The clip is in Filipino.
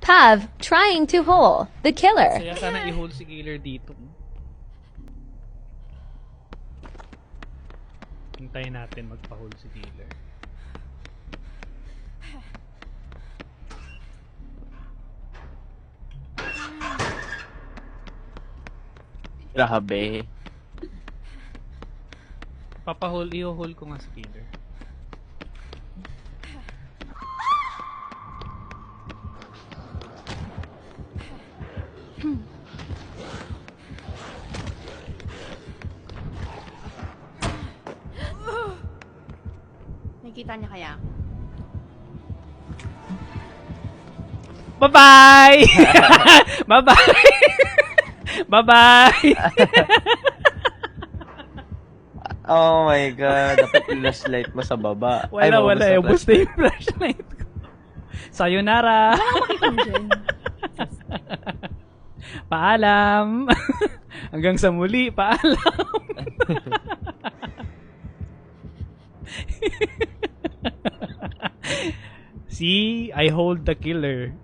Pav trying to hole the killer. Kaya sana i-hold si killer dito. Hintayin natin magpa-hold si killer. Grabe. Papa-hold, i-hold ko nga si killer. Nakikita niya kaya? Bye-bye! Bye-bye! Bye-bye! Oh my god, dapat flashlight mo sa baba. Wala, wala. sa Ubus na yung flashlight ko. Sayonara! Paalam! Hanggang sa muli, paalam! See, I hold the killer.